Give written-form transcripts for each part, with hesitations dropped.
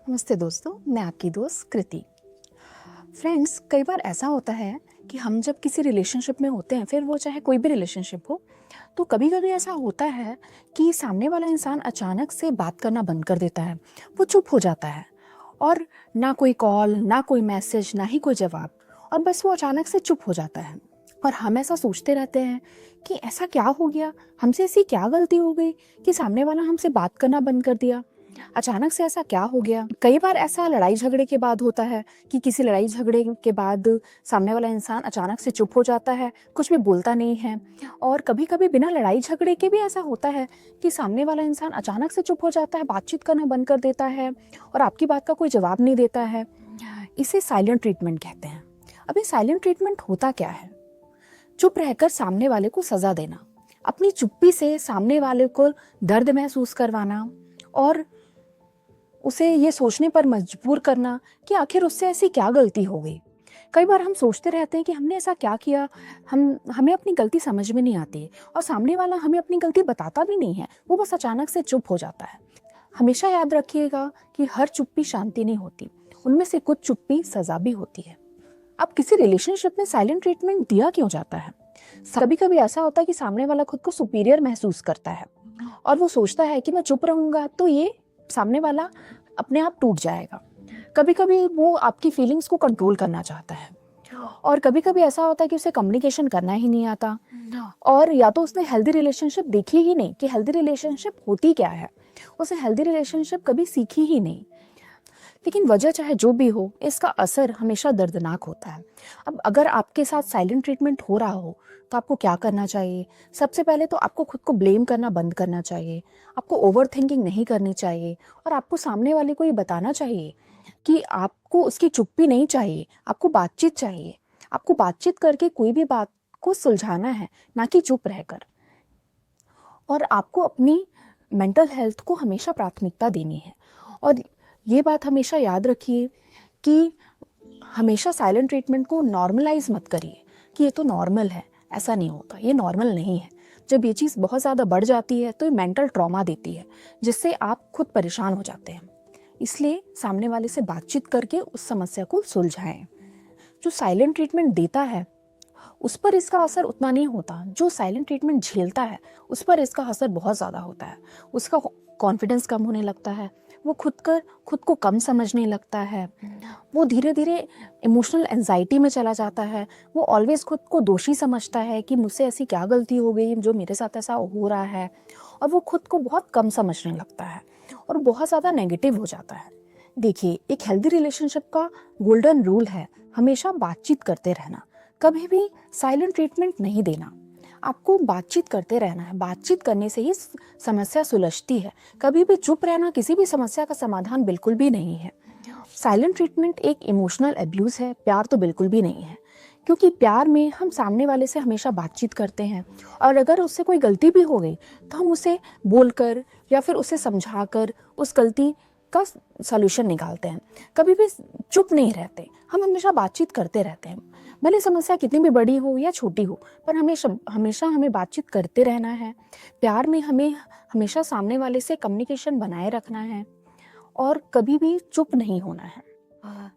नमस्ते दोस्तों, मैं आपकी दोस्त कृति। फ्रेंड्स, कई बार ऐसा होता है कि हम जब किसी रिलेशनशिप में होते हैं, फिर वो चाहे कोई भी रिलेशनशिप हो, तो कभी कभी ऐसा होता है कि सामने वाला इंसान अचानक से बात करना बंद कर देता है। वो चुप हो जाता है और ना कोई कॉल, ना कोई मैसेज, ना ही कोई जवाब, और बस वो अचानक से चुप हो जाता है। और हम ऐसा सोचते रहते हैं कि ऐसा क्या हो गया, हमसे ऐसी क्या गलती हो गई कि सामने वाला हमसे बात करना बंद कर दिया। अचानक से ऐसा क्या हो गया। कई बार ऐसा लड़ाई झगड़े के बाद होता है कि किसी लड़ाई झगड़े के बाद सामने वाला इंसान अचानक से चुप हो जाता है, कुछ भी बोलता नहीं है। और कभी कभी बिना लड़ाई झगड़े के भी ऐसा होता है कि सामने वाला इंसान अचानक से चुप हो जाता है, बातचीत करना बंद कर देता है और आपकी बात का कोई जवाब नहीं देता है। इसे साइलेंट ट्रीटमेंट कहते हैं। अब ये साइलेंट ट्रीटमेंट होता क्या है? चुप रहकर सामने वाले को सजा देना, अपनी चुप्पी से सामने वाले को दर्द महसूस करवाना और उसे ये सोचने पर मजबूर करना कि आखिर उससे ऐसी क्या गलती हो गई। कई बार हम सोचते रहते हैं कि हमने ऐसा क्या किया, हमें अपनी गलती समझ में नहीं आती और सामने वाला हमें अपनी गलती बताता भी नहीं है, वो बस अचानक से चुप हो जाता है। हमेशा याद रखिएगा कि हर चुप्पी शांति नहीं होती, उनमें से कुछ चुप्पी सजा भी होती है। अब किसी रिलेशनशिप में साइलेंट ट्रीटमेंट दिया क्यों जाता है? कभी कभी ऐसा होता है कि सामने वाला खुद को सुपीरियर महसूस करता है और वो सोचता है कि मैं चुप रहूंगा तो ये सामने वाला अपने आप टूट जाएगा। कभी कभी वो आपकी फीलिंग्स को कंट्रोल करना चाहता है और कभी कभी ऐसा होता है कि उसे कम्युनिकेशन करना ही नहीं आता और या तो उसने हेल्दी रिलेशनशिप देखी ही नहीं कि हेल्दी रिलेशनशिप होती क्या है, उसे हेल्दी रिलेशनशिप कभी सीखी ही नहीं। लेकिन वजह चाहे जो भी हो, इसका असर हमेशा दर्दनाक होता है। अब अगर आपके साथ साइलेंट ट्रीटमेंट हो रहा हो तो आपको क्या करना चाहिए? सबसे पहले तो आपको खुद को ब्लेम करना बंद करना चाहिए, आपको ओवर थिंकिंग नहीं करनी चाहिए और आपको सामने वाले को ये बताना चाहिए कि आपको उसकी चुप्पी नहीं चाहिए, आपको बातचीत चाहिए। आपको बातचीत करके कोई भी बात को सुलझाना है, ना कि चुप रहकर। और आपको अपनी मेंटल हेल्थ को हमेशा प्राथमिकता देनी है। और ये बात हमेशा याद रखिए कि हमेशा साइलेंट ट्रीटमेंट को नॉर्मलाइज मत करिए कि ये तो नॉर्मल है। ऐसा नहीं होता, ये नॉर्मल नहीं है। जब ये चीज़ बहुत ज़्यादा बढ़ जाती है तो ये मेंटल ट्रॉमा देती है, जिससे आप खुद परेशान हो जाते हैं। इसलिए सामने वाले से बातचीत करके उस समस्या को सुलझाएं। जो साइलेंट ट्रीटमेंट देता है उस पर इसका असर उतना नहीं होता, जो साइलेंट ट्रीटमेंट झेलता है उस पर इसका असर बहुत ज़्यादा होता है। उसका कॉन्फिडेंस कम होने लगता है, वो खुद को कम समझने लगता है, वो धीरे धीरे इमोशनल एंजाइटी में चला जाता है। वो ऑलवेज खुद को दोषी समझता है कि मुझसे ऐसी क्या गलती हो गई जो मेरे साथ ऐसा हो रहा है, और वो खुद को बहुत कम समझने लगता है और बहुत ज़्यादा नेगेटिव हो जाता है। देखिए, एक हेल्दी रिलेशनशिप का गोल्डन रूल है हमेशा बातचीत करते रहना, कभी भी साइलेंट ट्रीटमेंट नहीं देना। आपको बातचीत करते रहना है, बातचीत करने से ही समस्या सुलझती है। कभी भी चुप रहना किसी भी समस्या का समाधान बिल्कुल भी नहीं है। साइलेंट ट्रीटमेंट एक इमोशनल अब्यूज़ है, प्यार तो बिल्कुल भी नहीं है। क्योंकि प्यार में हम सामने वाले से हमेशा बातचीत करते हैं और अगर उससे कोई गलती भी हो गई तो हम उसे बोलकर या फिर उसे समझाकर उस गलती का सॉल्यूशन निकालते हैं। कभी भी चुप नहीं रहते, हम हमेशा बातचीत करते रहते हैं। भले समस्या कितनी भी बड़ी हो या छोटी हो, पर हमेशा हमें बातचीत करते रहना है। प्यार में हमें हमेशा सामने वाले से कम्युनिकेशन बनाए रखना है और कभी भी चुप नहीं होना है।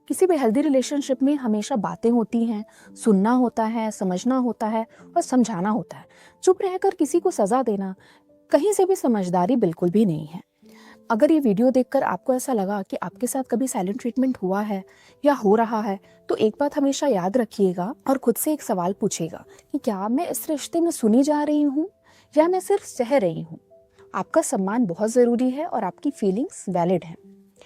किसी भी हेल्दी रिलेशनशिप में हमेशा बातें होती हैं, सुनना होता है, समझना होता है और समझाना होता है। चुप रहकर किसी को सजा देना कहीं से भी समझदारी बिल्कुल भी नहीं है। अगर ये वीडियो देखकर आपको ऐसा लगा कि आपके साथ कभी साइलेंट ट्रीटमेंट हुआ है या हो रहा है, तो एक बात हमेशा याद रखिएगा और खुद से एक सवाल पूछिएगा कि क्या मैं इस रिश्ते में सुनी जा रही हूँ या मैं सिर्फ सह रही हूँ। आपका सम्मान बहुत ज़रूरी है और आपकी फीलिंग्स वैलिड हैं।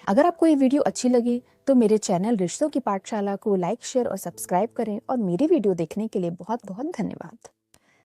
अगर आपको ये वीडियो अच्छी लगी तो मेरे चैनल रिश्तों की पाठशाला को लाइक, शेयर और सब्सक्राइब करें और मेरी वीडियो देखने के लिए बहुत बहुत धन्यवाद।